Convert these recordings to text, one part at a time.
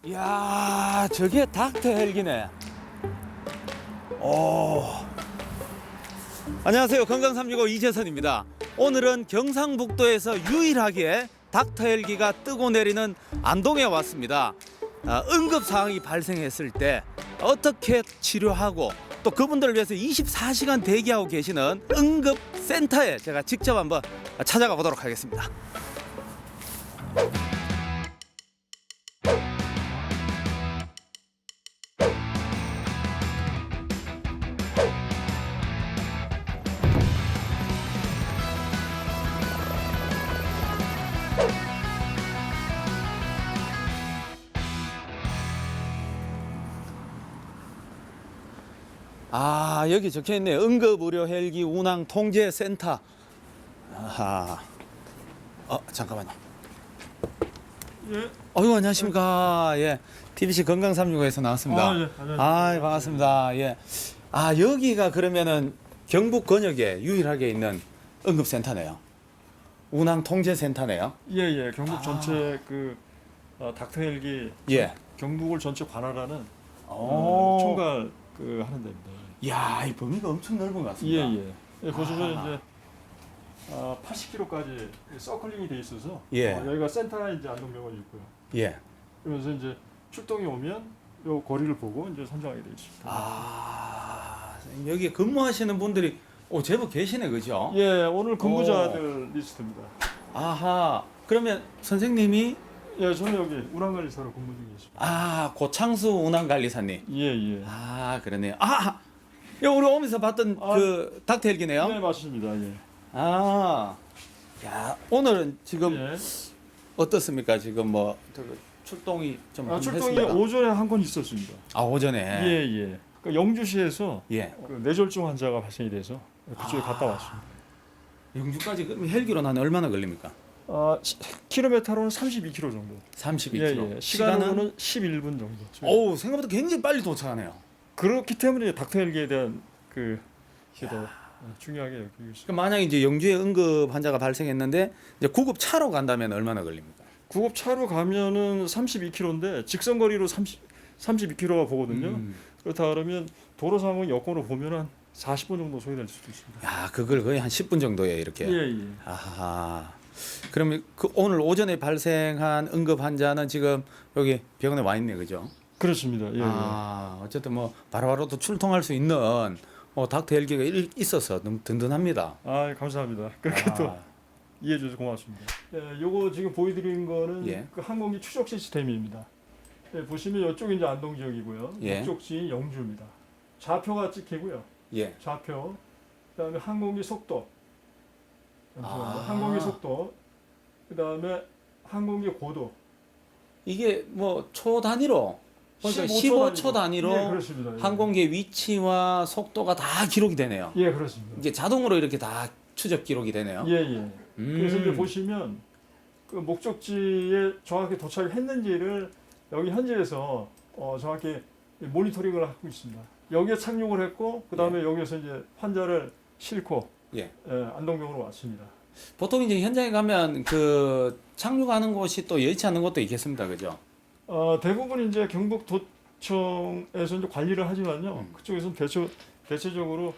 이야, 저게 닥터 헬기네. 오. 안녕하세요. 건강365 이재선입니다. 오늘은 경상북도에서 유일하게 닥터 헬기가 뜨고 내리는 안동에 왔습니다. 응급 상황이 발생했을 때 어떻게 치료하고 또 그분들을 위해서 24시간 대기하고 계시는 응급 센터에 제가 직접 한번 찾아가 보도록 하겠습니다. 여기 적혀있네요. 응급의료 헬기 운항 통제 센터. 아하. 잠깐만요. 예. 안녕하십니까. 예. TBC 건강365에서 나왔습니다. 예. 안녕하세요. 반갑습니다. 예. 여기가 그러면은 경북 권역에 유일하게 있는 응급센터네요. 운항 통제 센터네요. 예. 경북 전체 닥터 헬기 예. 경북을 전체 관할하는 오. 총괄 하는 데입니다. 이야, 이 범위가 엄청 넓은 것 같습니다. 예. 보시면 이제 80km까지 서클링이 돼 있어서 예. 여기가 센터에 이제 안동병원이 있고요. 예. 그러면서 이제 출동이 오면 요 거리를 보고 이제 선정하게 돼 있습니다. 여기 근무하시는 분들이 제법 계시네, 그죠? 예, 오늘 근무자들 리스트입니다. 아하. 그러면 선생님이 예, 저는 여기 운항관리사로 근무 중에 있습니다. 고창수 운항관리사님. 예. 그러네요. 이거 우리 오면서 봤던 그 닥터 헬기네요. 네, 맞습니다. 예. 야, 오늘은 지금 예. 어떻습니까? 지금 출동이 좀 출동이 했습니까? 오전에 한 건 있었습니다. 오전에. 예. 영주시에서 예. 뇌졸중 환자가 발생이 돼서 그쪽에 갔다 왔습니다. 영주까지 그럼 헬기로는 한 얼마나 걸립니까? 킬로미터로는 32km 정도. 32km. 예. 시간으로는 11분 정도. 생각보다 굉장히 빨리 도착하네요. 그렇기 때문에 닥터 헬기에 대한 이게 더 중요하게 여기고 있습니다. 그럼 만약에 이제 영주에 응급 환자가 발생했는데 이제 구급 차로 간다면 얼마나 걸립니까? 구급 차로 가면은 32km인데 직선 거리로 32km가 보거든요. 그렇다 그러면 도로 상황 여건으로 보면은 한 40분 정도 소요될 수도 있습니다. 야, 그걸 거의 한 10분 정도에 이렇게. 예. 아하. 그러면 오늘 오전에 발생한 응급 환자는 지금 여기 병원에 와 있네, 그죠? 그렇습니다. 예. 어쨌든 바로바로 또 출동할 수 있는 닥터 헬기가 있어서 너무 든든합니다. 감사합니다. 그렇게 또 이해해 주셔서 고맙습니다. 예, 요거 지금 보여드리는 거는 예. 항공기 추적 시스템입니다. 예, 보시면 이쪽이 이제 안동 지역이고요. 예. 목적지인 영주입니다. 좌표가 찍히고요. 예. 좌표. 그다음에 항공기 속도. 항공기 속도. 그다음에 항공기 고도. 이게 초 단위로 그러니까 15초 단위로 예, 그렇습니다. 예. 항공기의 위치와 속도가 다 기록이 되네요. 예, 그렇습니다. 이게 자동으로 이렇게 다 추적 기록이 되네요. 예. 그래서 이제 보시면 그 목적지에 정확히 도착했는지를 여기 현지에서 정확히 모니터링을 하고 있습니다. 여기에 착륙을 했고 그다음에 여기에서 이제 환자를 싣고 안동병원으로 왔습니다. 보통 이제 현장에 가면 그 착륙하는 곳이 또 여의치 않는 곳도 있겠습니다, 그죠? 대부분 이제 경북도청에서 이제 관리를 하지만요. 그쪽에서는 대체적으로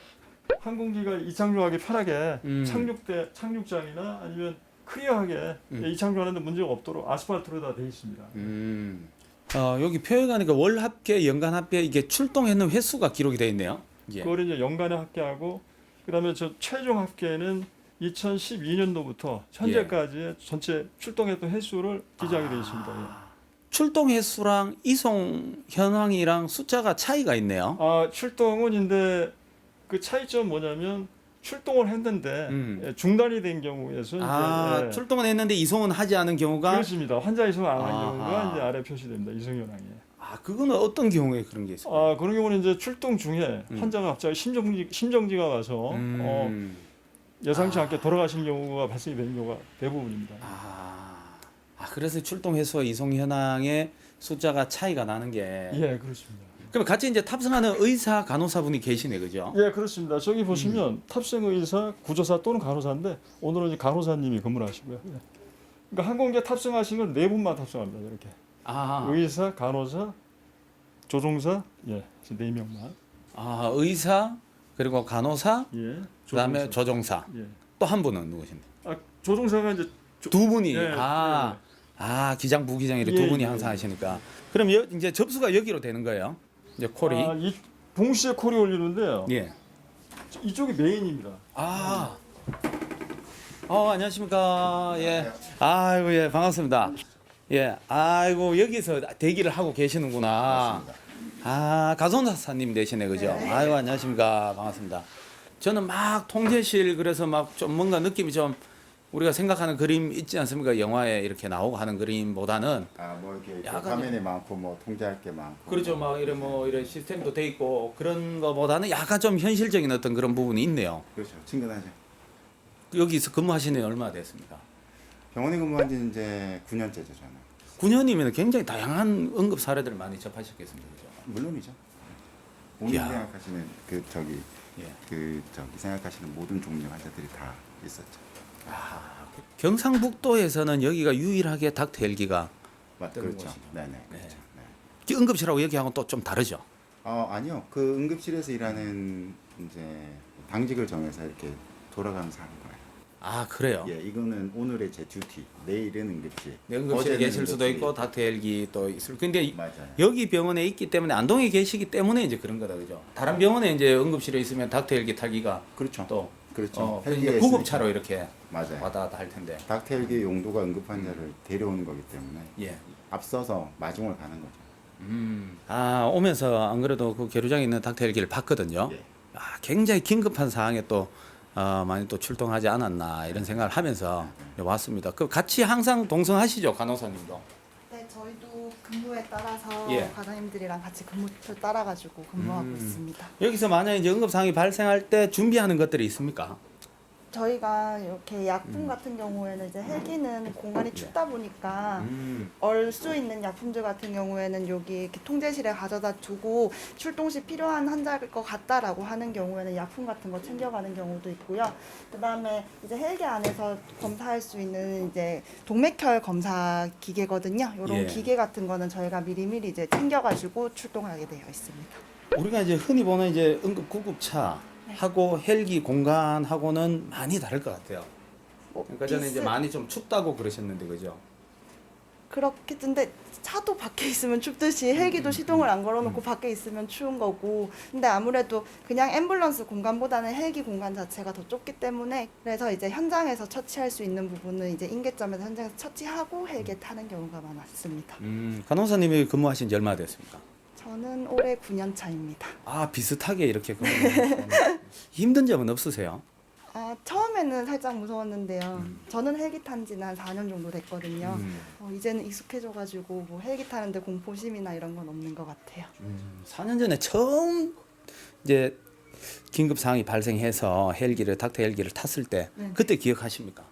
항공기가 이착륙하기 편하게 착륙장이나 아니면 클리어하게 이착륙하는데 문제가 없도록 아스팔트로 다 돼 있습니다. 여기 표에 가니까 월 합계, 연간 합계 이게 출동했는 횟수가 기록이 돼 있네요. 예. 그걸 이제 연간에 합계하고 그다음에 저 최종 합계는 2012년도부터 현재까지의 전체 출동했던 횟수를 기재하게 되어 있습니다. 출동 횟수랑 이송 현황이랑 숫자가 차이가 있네요. 출동은 근데 그 차이점 뭐냐면 출동을 했는데 중단이 된 경우에서 이제 출동은 했는데 이송은 하지 않은 경우가 그렇습니다. 환자 이송 안 한 경우가 이제 아래 표시됩니다. 이송 현황에. 그거는 어떤 경우에 그런 게 있어요? 그런 경우는 이제 출동 중에 환자가 갑자기 심정지가 와서 예상치 않게 돌아가신 경우가 발생이 되는 경우가 대부분입니다. 그래서 출동 횟수와 이송 현황의 숫자가 차이가 나는 게. 예, 그렇습니다. 그럼 같이 이제 탑승하는 의사, 간호사분이 계시네, 그죠? 예, 그렇습니다. 저기 보시면 탑승 의사, 구조사 또는 간호사인데 오늘은 이제 간호사님이 근무를 하시고요. 그러니까 항공기에 탑승하신 건 4분만 탑승합니다. 이렇게. 아, 의사, 간호사, 조종사, 예, 네 명만. 아 의사 그리고 간호사 예. 그다음에 조종사 예. 또 한 분은 누구신데? 아, 조종사가 이제 두 분이 예, 기장 부기장 이렇게 예, 두 분이 예, 항상 예. 하시니까 그럼 이제 접수가 여기로 되는 거예요? 이제 콜이 이 동시에 콜이 올리는데요. 예. 이쪽이 메인입니다. 안녕하십니까. 예. 아이고, 예, 반갑습니다. 예. 아이고, 여기서 대기를 하고 계시는구나. 가전사님 되시네, 그죠? 아이고, 안녕하십니까. 반갑습니다. 저는 막 통제실, 그래서 막 좀 뭔가 느낌이 좀 우리가 생각하는 그림 있지 않습니까? 영화에 이렇게 나오고 하는 그림보다는. 뭐 이렇게 약간 화면이 많고 뭐 통제할 게 많고. 그렇죠. 막 이런 시스템도 돼 있고 그런 거보다는 약간 좀 현실적인 어떤 그런 부분이 있네요. 그렇죠. 친근하죠. 여기서 근무하신 지 얼마나 됐습니까? 병원에 근무한 지 이제 9년째죠, 저는. 9년이면 굉장히 다양한 응급 사례들을 많이 접하셨겠습니다. 그죠? 물론이죠. 오늘 이야. 생각하시는 예. 생각하시는 모든 종류 환자들이 다 있었죠. 경상북도에서는 여기가 유일하게 닥터 헬기가 뜨는 그렇죠. 곳이죠. 네네. 네. 그렇죠. 네. 응급실하고 여기하고는 또 좀 다르죠. 아니요. 그 응급실에서 일하는 이제 당직을 정해서 이렇게 돌아가면서 하는 거예요. 그래요. 예, 이거는 오늘의 제 듀티. 내일은 응급실. 네, 응급실에 어제는 계실 수도 응급실. 있고 닥터 헬기 또 있을. 근데 맞아요. 여기 병원에 있기 때문에 안동에 계시기 때문에 이제 그런 거다, 그죠? 다른 병원에 이제 응급실에 있으면 닥터 헬기 타기가 그렇죠. 또 그렇죠. 이제 헬기에 구급차로 있으니까. 이렇게 맞아요. 왔다 갔다 할 텐데. 닥터 헬기의 용도가 응급 환자를 데려오는 거기 때문에 예. 앞서서 마중을 가는 거죠. 오면서 안 그래도 그 계류장에 있는 닥터 헬기를 봤거든요. 예. 굉장히 긴급한 상황에 또 많이 또 출동하지 않았나 이런 생각을 하면서 왔습니다. 그 같이 항상 동성하시죠, 간호사님도? 네, 저희도 근무에 따라서 예. 과장님들이랑 같이 근무표 따라가지고 근무하고 있습니다. 여기서 만약 이제 응급 상황이 발생할 때 준비하는 것들이 있습니까? 저희가 이렇게 약품 같은 경우에는 이제 헬기는 공간이 춥다 보니까 음. 얼 수 있는 약품들 같은 경우에는 여기 이렇게 통제실에 가져다 두고 출동 시 필요한 환자일 것 같다라고 하는 경우에는 약품 같은 거 챙겨가는 경우도 있고요. 그다음에 이제 헬기 안에서 검사할 수 있는 이제 동맥혈 검사 기계거든요. 이런 예. 기계 같은 거는 저희가 미리미리 이제 챙겨가지고 출동하게 되어 있습니다. 우리가 이제 흔히 보는 이제 응급 구급차 하고 헬기 공간하고는 많이 다를 것 같아요. 그러니까 전에 이제 많이 좀 춥다고 그러셨는데 그죠? 그렇겠는데 차도 밖에 있으면 춥듯이 헬기도 시동을 안 걸어놓고 밖에 있으면 추운 거고, 근데 아무래도 그냥 앰뷸런스 공간보다는 헬기 공간 자체가 더 좁기 때문에 그래서 이제 현장에서 처치할 수 있는 부분은 이제 인계점에서 현장에서 처치하고 헬기에 타는 경우가 많았습니다. 간호사님이 근무하신 지 얼마나 됐습니까? 저는 올해 9년 차입니다. 비슷하게 이렇게 힘든 점은 없으세요? 처음에는 살짝 무서웠는데요. 저는 헬기 탄 지는 한 4년 정도 됐거든요. 이제는 익숙해져가지고 뭐 헬기 타는데 공포심이나 이런 건 없는 것 같아요. 4년 전에 처음 이제 긴급 상황이 발생해서 닥터 헬기를 탔을 때 네. 그때 기억하십니까?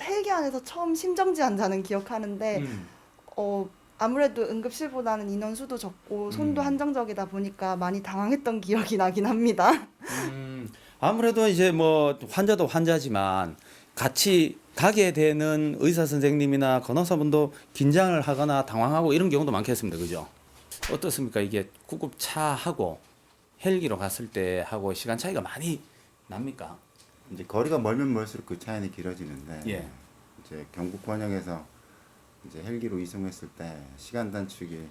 헬기 안에서 처음 심정지 환자는 기억하는데 아무래도 응급실보다는 인원수도 적고 손도 한정적이다 보니까 많이 당황했던 기억이 나긴 합니다. 아무래도 이제 뭐 환자도 환자지만 같이 가게 되는 의사 선생님이나 간호사분도 긴장을 하거나 당황하고 이런 경우도 많겠습니다. 그죠? 어떻습니까? 이게 구급차하고 헬기로 갔을 때 하고 시간 차이가 많이 납니까? 이제 거리가 멀면 멀수록 그 차이는 길어지는데 예. 이제 경북 권역에서 이제 헬기로 이송했을 때 시간 단축이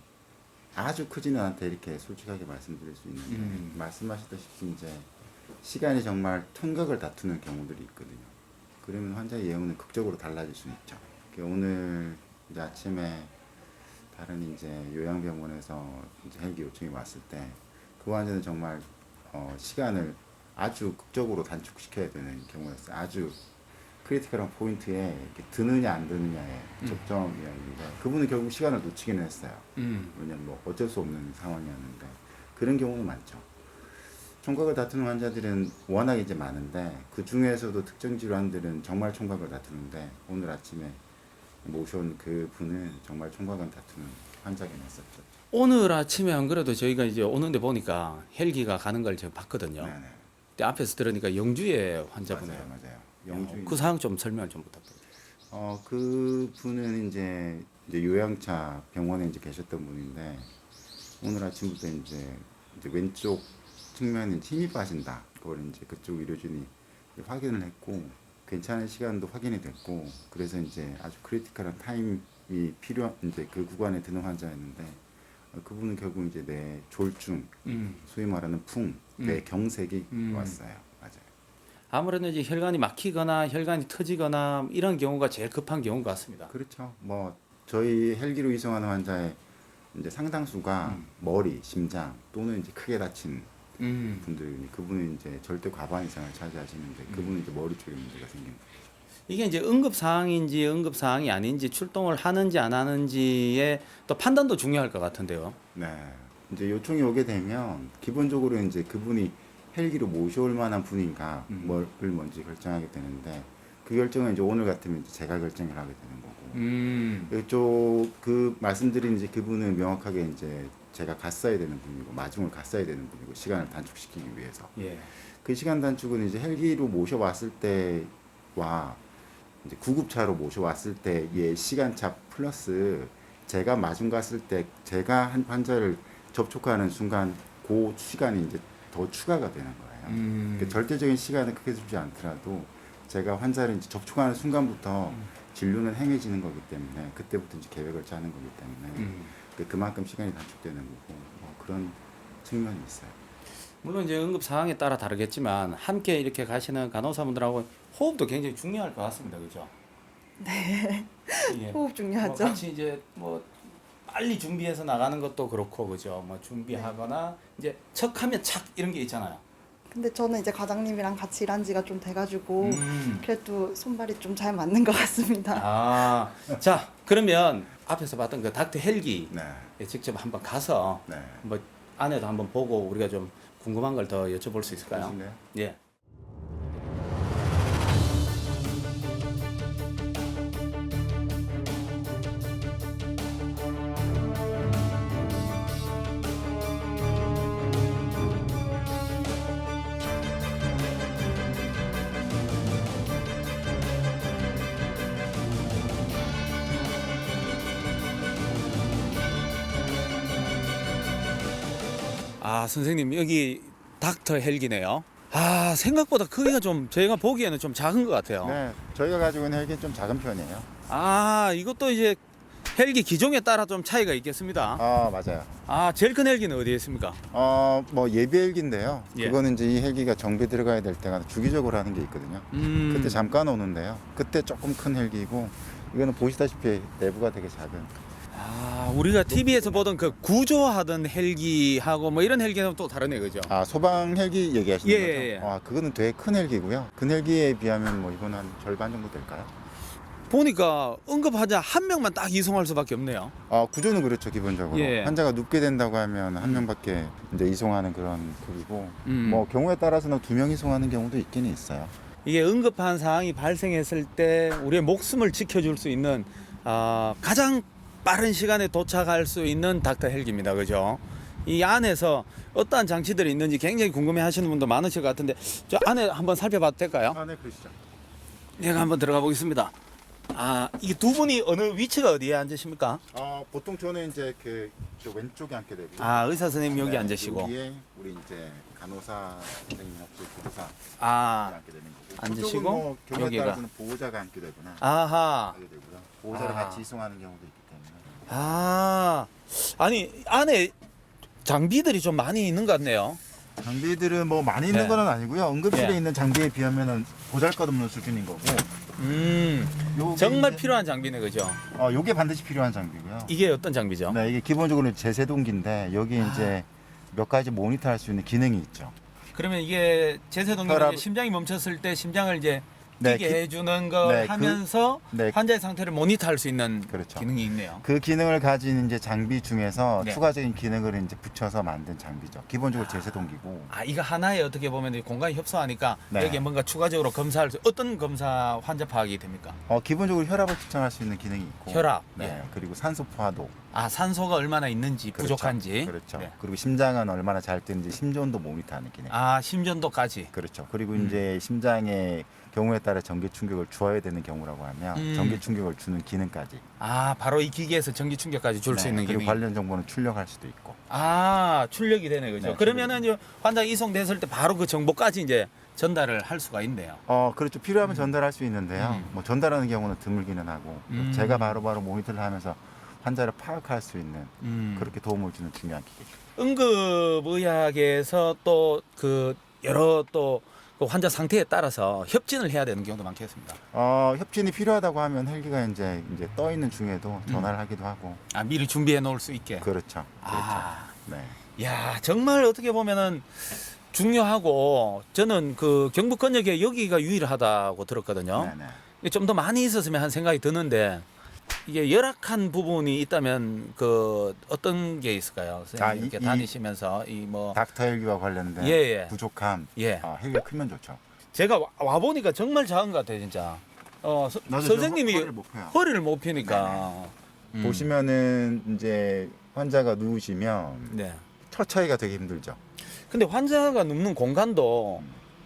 아주 크지는 않다 이렇게 솔직하게 말씀드릴 수 있는데 말씀하셨다시피 이제 시간이 정말 퉁각을 다투는 경우들이 있거든요. 그러면 환자의 예후는 극적으로 달라질 수 있죠. 오늘 이제 아침에 다른 이제 요양병원에서 이제 헬기 요청이 왔을 때 그 환자는 정말 시간을 아주 극적으로 단축시켜야 되는 경우였어요. 아주 크리티컬한 포인트에 이렇게 드느냐 안 드느냐의 접점이었는데 그분은 결국 시간을 놓치기는 했어요. 왜냐면 뭐 어쩔 수 없는 상황이었는데 그런 경우는 많죠. 총각을 다투는 환자들은 워낙 이제 많은데 그 중에서도 특정 질환들은 정말 총각을 다투는데 오늘 아침에 모셔온 그 분은 정말 총각을 다투는 환자긴 했었죠. 오늘 아침에 안 그래도 저희가 이제 오는데 보니까 헬기가 가는 걸 제가 봤거든요. 네네. 근데 앞에서 들으니까 영주의 환자분이에요. 맞아요. 영주. 그 상황 좀 설명을 좀 부탁드립니다. 그 분은 이제 이제 요양차 병원에 이제 계셨던 분인데 오늘 아침부터 이제 왼쪽 측면에 힘이 빠진다. 그걸 이제 그쪽 의료진이 확인을 했고 괜찮은 시간도 확인이 됐고 그래서 이제 아주 크리티컬한 타임이 필요한 이제 그 구간에 드는 환자였는데 그분은 결국 이제 뇌 졸중, 소위 말하는 풍, 뇌 경색이 왔어요. 맞아요. 아무래도 이제 혈관이 막히거나 혈관이 터지거나 이런 경우가 제일 급한 경우 같습니다. 그렇죠. 뭐 저희 헬기로 이송하는 환자의 이제 상당수가 머리, 심장 또는 이제 크게 다친 분들, 그분은 이제 절대 과반 이상을 차지하시는데 그분은 이제 머리 쪽에 문제가 생긴 거예요. 이게 이제 응급 사항인지 응급 사항이 아닌지 출동을 하는지 안 하는지의 또 판단도 중요할 것 같은데요. 네. 이제 요청이 오게 되면 기본적으로 이제 그분이 헬기로 모셔올 만한 분인가 뭘 먼저 결정하게 되는데 그 결정은 이제 오늘 같으면 이제 제가 결정을 하게 되는 거고 이쪽 그 말씀드린 이제 그분은 명확하게 이제 제가 갔어야 되는 분이고 마중을 갔어야 되는 분이고 시간을 단축시키기 위해서 예. 그 시간 단축은 이제 헬기로 모셔왔을 때와 이제 구급차로 모셔왔을 때의 시간차 플러스 제가 마중 갔을 때 제가 한 환자를 접촉하는 순간 그 시간이 이제 더 추가가 되는 거예요. 그 절대적인 시간은 크게 주지 않더라도 제가 환자를 이제 접촉하는 순간부터 진료는 행해지는 거기 때문에 그때부터 이제 계획을 짜는 거기 때문에 그만큼 시간이 단축되는 거고 뭐 그런 측면이 있어요. 물론 이제 응급 상황에 따라 다르겠지만 함께 이렇게 가시는 간호사분들하고 호흡도 굉장히 중요할 것 같습니다. 그죠? 네. 예. 호흡 뭐 중요하죠. 같이 이제 뭐 빨리 준비해서 나가는 것도 그렇고 그죠? 뭐 준비하거나 이제 척하면 착 이런 게 있잖아요. 근데 저는 이제 과장님이랑 같이 일한 지가 좀 돼가지고 음. 그래도 손발이 좀 잘 맞는 것 같습니다. 아, 자 그러면 앞에서 봤던 그 닥터 헬기에 네. 직접 한번 가서 네. 뭐 안에도 한번 보고 우리가 좀 궁금한 걸 더 여쭤볼 수 있을까요? 보실래요? 예. 아 선생님 여기 닥터 헬기네요. 아 생각보다 크기가 좀 저희가 보기에는 좀 작은 것 같아요. 네. 저희가 가지고 있는 헬기는 좀 작은 편이에요. 아 이것도 이제 헬기 기종에 따라 좀 차이가 있겠습니다. 아 맞아요. 아 제일 큰 헬기는 어디에 있습니까? 뭐 예비 헬기인데요. 예. 그거는 이제 이 헬기가 정비 들어가야 될 때가 주기적으로 하는 게 있거든요. 그때 잠깐 오는데요. 그때 조금 큰 헬기고 이거는 보시다시피 내부가 되게 작은. 아 우리가 TV에서 보던 그 구조하던 헬기하고 뭐 이런 헬기는 또 다르네 그죠? 아 소방 헬기 얘기하시는 예, 거죠? 예, 예. 아 그거는 되게 큰 헬기고요. 큰 헬기에 비하면 뭐 이건 한 절반 정도 될까요? 보니까 응급 환자 한 명만 딱 이송할 수밖에 없네요. 구조는 그렇죠 기본적으로. 예. 환자가 눕게 된다고 하면 한 명밖에 이제 이송하는 그런 급이고 뭐 경우에 따라서는 2명 이송하는 경우도 있기는 있어요. 이게 응급한 상황이 발생했을 때 우리의 목숨을 지켜줄 수 있는 가장 빠른 시간에 도착할 수 있는 닥터 헬기입니다. 그죠? 이 안에서 어떠한 장치들이 있는지 굉장히 궁금해 하시는 분도 많으실 것 같은데 저 안에 한번 살펴봐도 될까요? 네 그러시죠. 내가 한번 들어가 보겠습니다. 아, 이게 두 분이 어느 위치가 어디에 앉으십니까? 보통 저는 이제 저 왼쪽에 앉게 되고. 아, 의사 선생님 여기 네, 앉으시고. 여기에 우리 이제 간호사 선생님 혹시 보호사 아, 앉게 되는 거고. 앉으시고 그쪽은 뭐 경우에 여기가. 따라서는 보호자가 앉게 되거나 아하. 하게 되고요. 보호자를 아. 같이 이송하는 경우도 있기 때문에. 아, 아니 안에 장비들이 좀 많이 있는 것 같네요. 장비들은 뭐 많이 있는 네. 건 아니고요. 응급실에 예. 있는 장비에 비하면은 보잘것없는 수준인 거고. 요게 정말 이제- 필요한 장비네, 그죠? 요게 반드시 필요한 장비고요. 이게 어떤 장비죠? 네, 이게 기본적으로 제세동기인데 여기 이제 몇 가지 모니터할 수 있는 기능이 있죠. 그러면 이게 제세동기는 혈압- 이제 심장이 멈췄을 때 심장을 이제 네, 뛰게 해주는 걸 네, 하면서 네. 환자의 상태를 모니터할 수 있는 그렇죠. 기능이 있네요. 그 기능을 가진 이제 장비 중에서 네. 추가적인 기능을 이제 붙여서 만든 장비죠. 기본적으로 제세동기고. 아, 이거 하나에 어떻게 보면 이 공간이 협소하니까 네. 여기에 뭔가 추가적으로 검사할 수 어떤 검사 환자 파악이 됩니까? 기본적으로 혈압을 측정할 수 있는 기능이 있고. 혈압. 네. 예. 그리고 산소 포화도. 아, 산소가 얼마나 있는지 그렇죠. 부족한지. 그렇죠. 네. 그리고 심장은 얼마나 잘 뛰는지 심전도 모니터하는 기능. 아, 심전도까지. 그렇죠. 그리고 이제 심장의 경우에 따라 전기 충격을 주어야 되는 경우라고 하면 전기 충격을 주는 기능까지. 아, 바로 이 기계에서 전기 충격까지 줄 수 네, 있는 그리고 기능이. 관련 정보는 출력할 수도 있고. 아, 출력이 되네, 그죠? 네, 그러면은 이제 환자 이송됐을 때 바로 그 정보까지 이제 전달을 할 수가 있네요. 그렇죠. 필요하면 전달할 수 있는데요. 뭐 전달하는 경우는 드물기는 하고 제가 바로바로 모니터를 하면서 환자를 파악할 수 있는 그렇게 도움을 주는 중요한 기계죠. 응급의학에서 또 그 여러 또 그 환자 상태에 따라서 협진을 해야 되는 경우도 많겠습니다. 협진이 필요하다고 하면 헬기가 이제 떠 있는 중에도 전화를 하기도 하고. 아, 미리 준비해 놓을 수 있게. 그렇죠. 아, 네. 야, 정말 어떻게 보면은 중요하고 저는 그 경북권역에 여기가 유일하다고 들었거든요. 네네. 좀 더 많이 있었으면 한 생각이 드는데 이게 열악한 부분이 있다면 그 어떤 게 있을까요? 선생님 이렇게 다니시면서 이 뭐 닥터 헬기와 관련된 예. 부족함. 예. 헬기가 크면 좋죠. 제가 와 보니까 정말 작은 것 같아요, 진짜. 선생님이 허리를 못 펴요. 허리를 못 펴니까. 보시면은 이제 환자가 누우시면 네. 처차기가 되게 힘들죠. 근데 환자가 눕는 공간도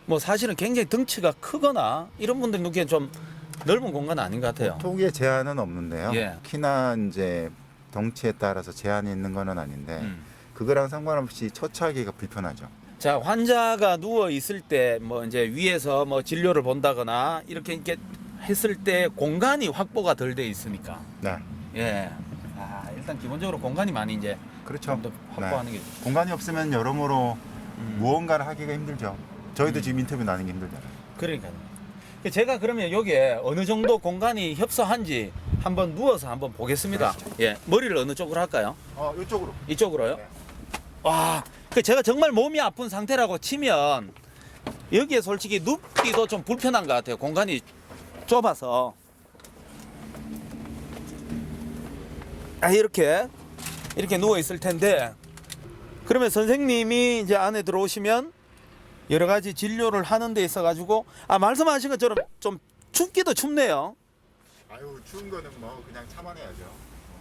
뭐 사실은 굉장히 덩치가 크거나 이런 분들이 눕기엔 좀 넓은 공간 아닌 것 같아요. 폭의 제한은 없는데요. 예. 키나 이제 덩치에 따라서 제한이 있는 건 아닌데 그거랑 상관없이 처차기가 불편하죠. 자, 환자가 누워 있을 때 뭐 이제 위에서 뭐 진료를 본다거나 이렇게 했을 때 공간이 확보가 덜 돼 있으니까. 네. 예. 아, 일단 기본적으로 공간이 많이 이제 그렇죠. 좀 더 확보하는 게. 공간이 없으면 여러모로 무언가를 하기가 힘들죠. 저희도 지금 인터뷰 나는 게 힘들잖아요. 그러니까요. 제가 그러면 여기에 어느 정도 공간이 협소한지 한번 누워서 한번 보겠습니다. 예, 머리를 어느 쪽으로 할까요? 이쪽으로. 이쪽으로요? 네. 와, 제가 정말 몸이 아픈 상태라고 치면 여기에 솔직히 눕기도 좀 불편한 것 같아요. 공간이 좁아서. 이렇게 누워 있을 텐데, 그러면 선생님이 이제 안에 들어오시면 여러 가지 진료를 하는 데 있어 가지고 말씀하신 것처럼 좀 춥기도 춥네요. 아유, 추운 거는 뭐 그냥 참아내야죠.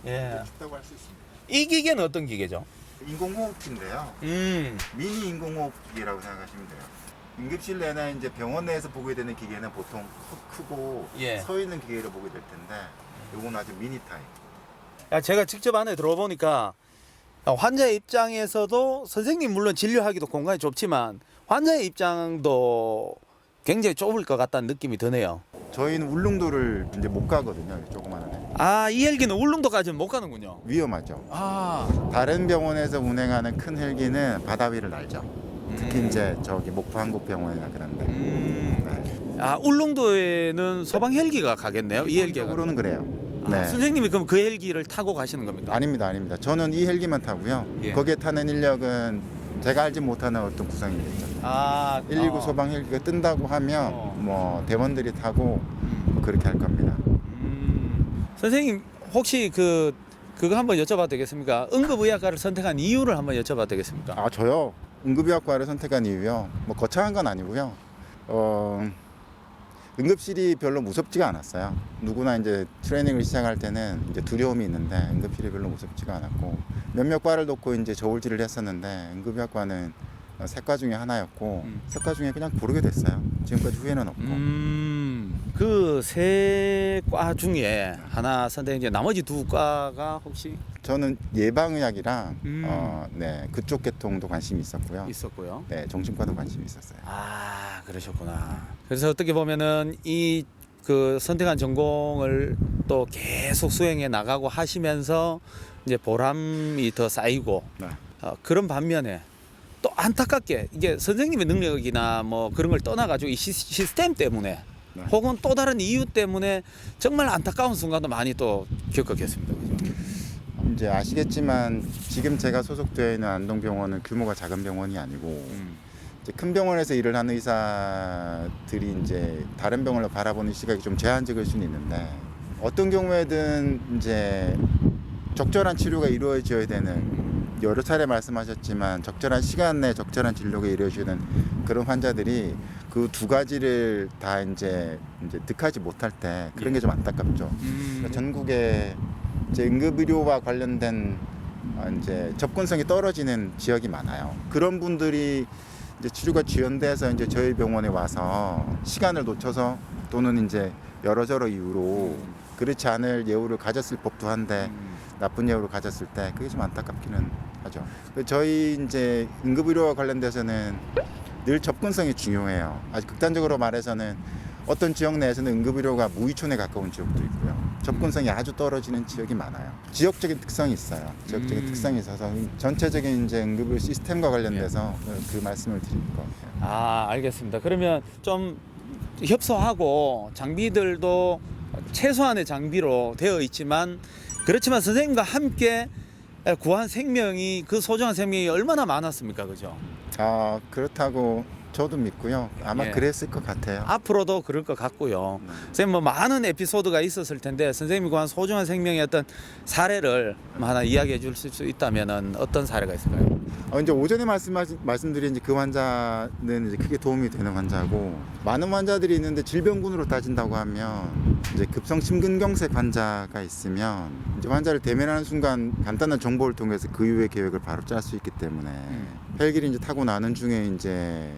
예. 춥다고 할 수 있습니다. 이 기계는 어떤 기계죠? 인공호흡기인데요. 미니 인공호흡기라고 생각하시면 돼요. 응급실 내나 이제 병원 내에서 보게 되는 기계는 보통 크고 예. 서 있는 기계를 보게 될 텐데 요건 아주 미니 타입. 제가 직접 안에 들어보니까 환자의 입장에서도 선생님 물론 진료하기도 공간이 좁지만 환자의 입장도 굉장히 좁을 것 같다는 느낌이 드네요. 저희는 울릉도를 이제 못 가거든요. 조그마한 이 헬기는 울릉도까지는 못 가는군요. 위험하죠. 아, 다른 병원에서 운행하는 큰 헬기는 바다 위를 날죠. 특히 이제 저기 목포 한국병원이나 그런데. 네. 울릉도에는 소방 헬기가 가겠네요. 이 헬기가. 으로는 그래요. 네. 선생님이 그럼 그 헬기를 타고 가시는 겁니까? 아닙니다. 저는 이 헬기만 타고요. 예. 거기에 타는 인력은 제가 알지 못하는 어떤 구성이겠죠. 119 소방 헬기가 뜬다고 하면 뭐 대원들이 타고 그렇게 할 겁니다. 선생님 혹시 그거 한번 여쭤봐도 되겠습니까? 응급의학과를 선택한 이유를 한번 여쭤봐도 되겠습니까? 저요? 응급의학과를 선택한 이유요? 뭐 거창한 건 아니고요. 응급실이 별로 무섭지가 않았어요. 누구나 이제 트레이닝을 시작할 때는 이제 두려움이 있는데 응급실이 별로 무섭지가 않았고 몇몇 과를 놓고 이제 저울질을 했었는데 응급의학과는 세 과 중에 하나였고 세 과 중에 그냥 고르게 됐어요. 지금까지 후회는 없고. 그 세 과 중에 하나 선택 이제 나머지 두 과가 혹시 저는 예방의학이랑 네, 그쪽 계통도 관심이 있었고요. 있었고요. 네, 정신과도 관심이 있었어요. 그러셨구나. 그래서 어떻게 보면은 이 그 선택한 전공을 또 계속 수행해 나가고 하시면서 이제 보람이 더 쌓이고 네. 그런 반면에 또 안타깝게 이게 선생님의 능력이나 뭐 그런 걸 떠나가지고 이 시스템 때문에 네. 혹은 또 다른 이유 때문에 정말 안타까운 순간도 많이 또 겪었겠습니다. 그죠? 이제 아시겠지만 지금 제가 소속되어 있는 안동병원은 규모가 작은 병원이 아니고 이제 큰 병원에서 일을 하는 의사들이 이제 다른 병원을 바라보는 시각이 좀 제한적일 수는 있는데 어떤 경우에든 이제 적절한 치료가 이루어져야 되는 여러 차례 말씀하셨지만 적절한 시간 내에 적절한 진료가 이루어지는 그런 환자들이 그 두 가지를 다 이제 득하지 못할 때 그런 게 좀 안타깝죠. 그러니까 전국에 이제 응급의료와 관련된 이제 접근성이 떨어지는 지역이 많아요. 그런 분들이 이제 치료가 지연돼서 이제 저희 병원에 와서 시간을 놓쳐서 또는 이제 여러저러 이유로 그렇지 않을 예우를 가졌을 법도 한데 나쁜 예우를 가졌을 때 그게 좀 안타깝기는 하죠. 저희 이제 응급의료와 관련돼서는 늘 접근성이 중요해요. 아주 극단적으로 말해서는 어떤 지역 내에서는 응급의료가 무의촌에 가까운 지역도 있고요. 접근성이 아주 떨어지는 지역이 많아요. 지역적인 특성이 있어요. 지역적인 특성이 있어서 전체적인 이제 응급의료 시스템과 관련돼서 그 말씀을 드릴 것 같아요. 아, 알겠습니다. 그러면 좀 협소하고 장비들도 최소한의 장비로 되어 있지만 그렇지만 선생님과 함께 구한 생명이 그 소중한 생명이 얼마나 많았습니까, 그죠? 아, 그렇다고 저도 믿고요. 아마 예. 그랬을 것 같아요. 앞으로도 그럴 것 같고요. 선생님 뭐 많은 에피소드가 있었을 텐데 선생님이 구한 소중한 생명의 어떤 사례를 하나 이야기해 주실 수 있다면은 어떤 사례가 있을까요? 이제 오전에 말씀드린 이제 그 환자는 이제 크게 도움이 되는 환자고 많은 환자들이 있는데 질병군으로 따진다고 하면 이제 급성 심근경색 환자가 있으면 이제 환자를 대면하는 순간 간단한 정보를 통해서 그 이후의 계획을 바로 짤 수 있기 때문에 헬기를 이제 타고 나는 중에 이제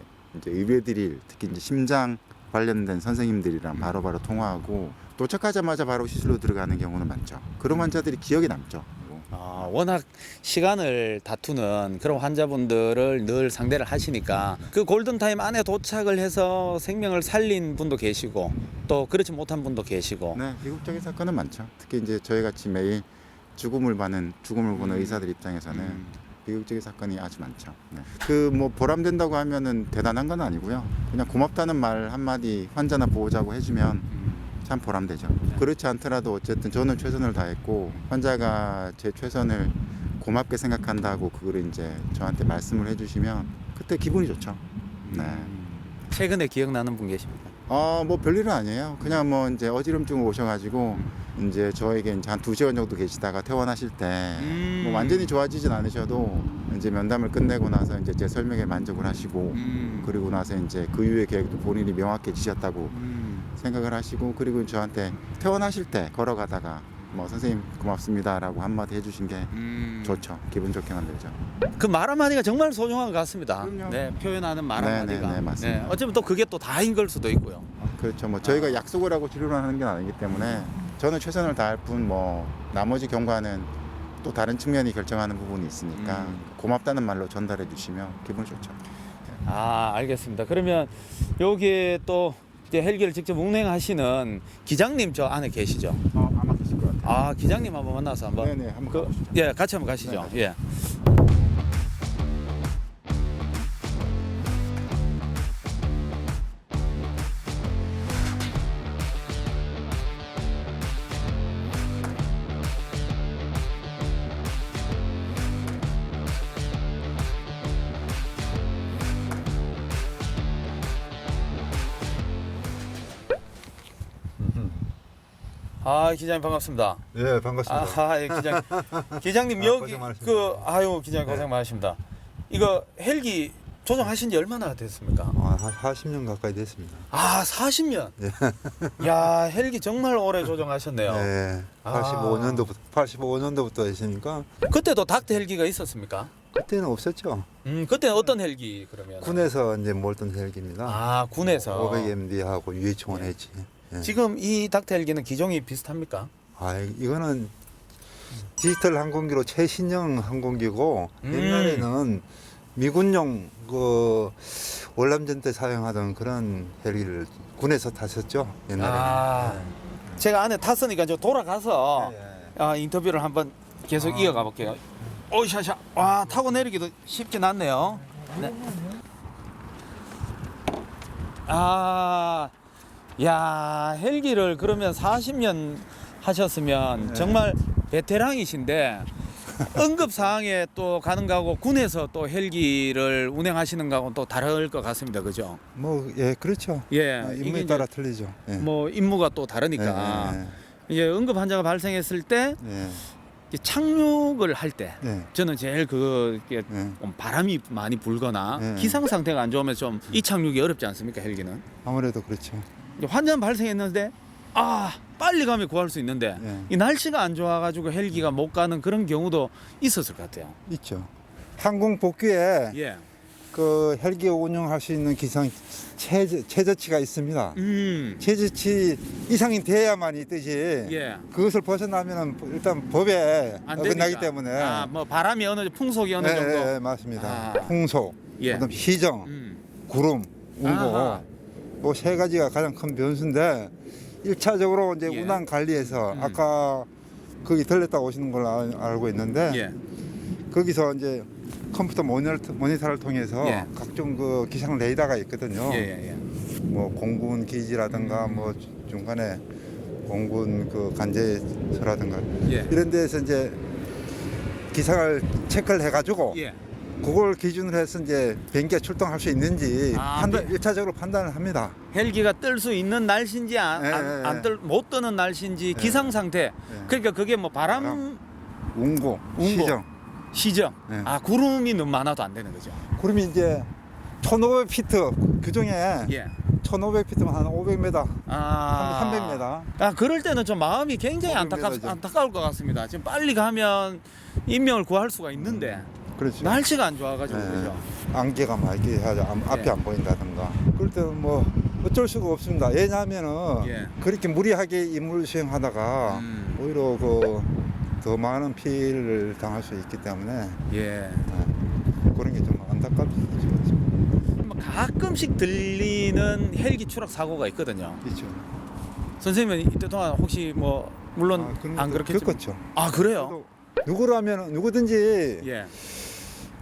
의뢰드릴 특히 이제 심장 관련된 선생님들이랑 바로바로 통화하고 도착하자마자 바로 시술로 들어가는 경우는 많죠. 그런 환자들이 기억에 남죠. 아, 워낙 시간을 다투는 그런 환자분들을 늘 상대를 하시니까 그 골든타임 안에 도착을 해서 생명을 살린 분도 계시고 또 그렇지 못한 분도 계시고 네, 비극적인 사건은 많죠. 특히 이제 저희 같이 매일 죽음을 보는 의사들 입장에서는 비극적인 사건이 아주 많죠. 네. 그 뭐 보람된다고 하면은 대단한 건 아니고요. 그냥 고맙다는 말 한마디 환자나 보호자고 해주면 참 보람되죠. 그렇지 않더라도 어쨌든 저는 최선을 다했고 환자가 제 최선을 고맙게 생각한다고 그거를 이제 저한테 말씀을 해주시면 그때 기분이 좋죠. 네. 최근에 기억나는 분 계십니까? 뭐 별일은 아니에요. 그냥 뭐 이제 어지럼증 오셔가지고 이제 저에게 이제 한 2시간 정도 계시다가 퇴원하실 때 뭐 완전히 좋아지진 않으셔도 이제 면담을 끝내고 나서 이제 제 설명에 만족을 하시고 그리고 나서 이제 그 이후의 계획도 본인이 명확해지셨다고 생각을 하시고 그리고 저한테 퇴원하실 때 걸어가다가 뭐 선생님 고맙습니다라고 한마디 해주신 게 좋죠. 기분 좋게 만들죠. 그 말 한마디가 정말 소중한 것 같습니다. 그럼요. 네, 표현하는 말 한마디가. 네, 맞습니다. 어쩌면 또 그게 또 다인 걸 수도 있고요. 그렇죠. 뭐 저희가 약속을 하고 치료를 하는 게 아니기 때문에 저는 최선을 다할 뿐 뭐 나머지 경과는 또 다른 측면이 결정하는 부분이 있으니까 고맙다는 말로 전달해 주시면 기분 좋죠. 아, 알겠습니다. 그러면 여기에 또 이제 헬기를 직접 운행하시는 기장님 저 안에 계시죠? 아마 계실 것 같아요. 아, 기장님 한번 만나서 한번 네네, 한번 가보시죠. 예, 같이 한번 가시죠. 네네. 예. 아, 기장님 반갑습니다. 예, 반갑습니다. 아, 예, 기장님 여기 고생 많으십니다. 그 아유, 기장님 고생 많으십니다. 이거 헬기 조정하신 지 얼마나 됐습니까? 한 40년 가까이 됐습니다. 아, 40년. 야, 헬기 정말 오래 조정하셨네요. 예, 아. 85년도부터 했으니까 그때도 닥터 헬기가 있었습니까? 그때는 없었죠. 그때는 어떤 헬기 그러면? 군에서 이제 몰던 헬기입니다. 아, 군에서. 500MD하고 유해총원 예. 했지. 예. 지금 이 닥터 헬기는 기종이 비슷합니까? 이거는 디지털 항공기로 최신형 항공기고 옛날에는 미군용 그 월남전 때 사용하던 그런 헬기를 군에서 탔었죠. 옛날에는. 아, 제가 안에 탔으니까 저 돌아가서 인터뷰를 한번 계속 이어가 볼게요. 오샤샤, 와, 타고 내리기도 쉽진 않네요. 네. 아, 야, 헬기를 그러면 40년 하셨으면 정말 베테랑이신데 응급 상황에 또 가는 거하고 군에서 또 헬기를 운행하시는 거하고는 또 다를 것 같습니다, 그죠? 예, 그렇죠. 예, 임무에 이게 따라 이제 틀리죠. 예. 뭐 임무가 또 다르니까 이제 응급 환자가 발생했을 때 예. 이제 착륙을 할 때 예. 저는 제일 그게 바람이 많이 불거나 기상 상태가 안 좋으면 좀 이착륙이 어렵지 않습니까, 헬기는? 아무래도 그렇죠. 이제 환자는 발생했는데 빨리 가면 구할 수 있는데 이 날씨가 안 좋아가지고 헬기가 못 가는 그런 경우도 있었을 것 같아요. 있죠. 항공 복귀에 예. 그 헬기 운영할 수 있는 기상 최저치가 있습니다. 최저치 이상이 돼야만이 뜨지. 예. 그것을 벗어나면은 일단 법에 안 어긋나기 되니까. 때문에. 아, 뭐 바람이 어느 풍속이 어느 예, 정도. 예, 맞습니다. 아. 풍속, 예. 그다음 시정, 구름, 운고 아하. 뭐 세 가지가 가장 큰 변수인데 1차적으로 이제 예. 운항 관리에서 아까 거기 들렸다 오시는 걸로 알고 있는데 예. 거기서 이제 컴퓨터 모니터를 통해서 예. 각종 그 기상 레이더가 있거든요. 예, 예, 예. 뭐 공군 기지라든가 뭐 중간에 공군 그 관제소라든가 예. 이런 데서 이제 기상을 체크를 해가지고 예. 그걸 기준으로 해서 이제 비행기가 출동할 수 있는지 아, 일차적으로 판단을 합니다. 헬기가 뜰 수 있는 날씨인지 예. 못 뜨는 날씨인지 기상 상태. 그러니까 그게 뭐 바람 운고, 운고. 시정. 시정. 예. 아, 구름이 너무 많아도 안 되는 거죠. 구름이 이제 1,500피트 그중에 예. 1,500피트면 한 500m, 아. 300m. 아, 그럴 때는 좀 마음이 굉장히 500m 죠. 안타까울 것 같습니다. 지금 빨리 가면 인명을 구할 수가 있는데 그렇죠. 날씨가 안 좋아가지고 예. 그죠. 안개가 막 이렇게 해가지고 앞이 예. 안 보인다든가. 그럴 때는 뭐 어쩔 수가 없습니다. 왜냐하면은 예. 그렇게 무리하게 임무를 수행하다가 오히려 그 더 많은 피해를 당할 수 있기 때문에 예. 그런 게 좀 안타깝죠. 뭐 가끔씩 들리는 헬기 추락 사고가 있거든요. 있죠. 선생님은 이때 동안 혹시 뭐 물론 그런 안 것도 그렇겠지만 겪었죠. 아, 그래요? 누구라면 누구든지 예.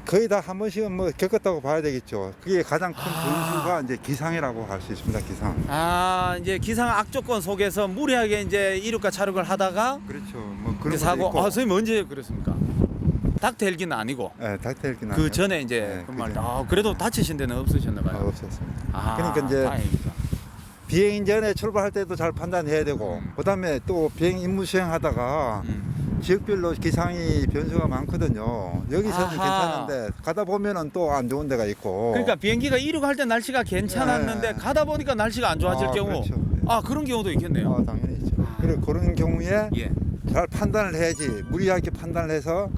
거의 다 한 번씩은 뭐 겪었다고 봐야 되겠죠. 그게 가장 큰 아. 변수가 이제 기상이라고 할 수 있습니다. 기상. 아, 이제 기상 악조건 속에서 무리하게 이제 이륙과 차륙을 하다가 그렇죠. 뭐 이제 그런 사고. 것도 있고. 아, 선생님 언제 그랬습니까? 닥터 헬기는 아니고 네, 닥터헬기는 그 전에 이제 네, 그 말. 그 전에. 아, 그래도 다치신 데는 없으셨나 봐요. 없었습니다. 아, 그러니까 이제 다행이다. 비행 전에 출발할 때도 잘 판단해야 되고 그다음에 또 비행 임무 수행하다가 지역별로 기상이 변수가 많거든요. 여기서는 아하. 괜찮은데 가다 보면은 또 안 좋은 데가 있고. 그러니까 비행기가 이륙할 때 날씨가 괜찮았는데 네. 가다 보니까 날씨가 안 좋아질 아, 경우 그렇죠. 아, 그런 경우도 있겠네요. 당연히 있죠. 그래 그런 경우에 예. 잘 판단을 해야지. 무리하게 판단을 해서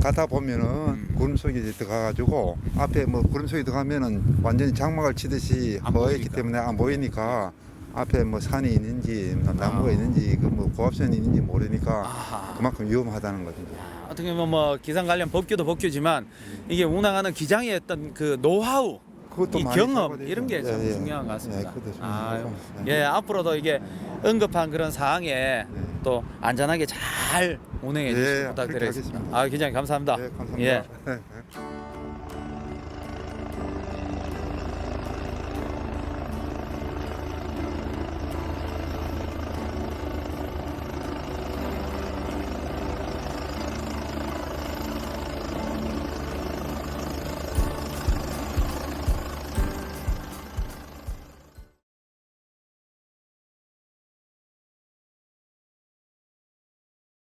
가다 보면은 구름 속에 들어가가지고 앞에 뭐 구름 속에 들어가면은 완전히 장막을 치듯이 안 허했기 보이니까. 때문에 안 보이니까 앞에 뭐 산이 있는지 뭐 나무가 있는지 그 뭐 고압선이 있는지 모르니까 아하. 그만큼 위험하다는 거죠. 어떻게 보면 뭐 기상 관련 법규도 법규지만 이게 운항하는 기장의 어떤 그 노하우, 그것도 이 많이 경험 사고되죠. 이런 게 참 예, 예. 중요한 것 같습니다. 예, 그것도 아, 중요하고. 예, 앞으로도 이게 응급한 그런 상황에 또 안전하게 잘 운행해 주시기 예, 부탁드리겠습니다. 그렇게 하겠습니다. 아, 기장님 감사합니다. 네, 감사합니다. 예. 네, 네.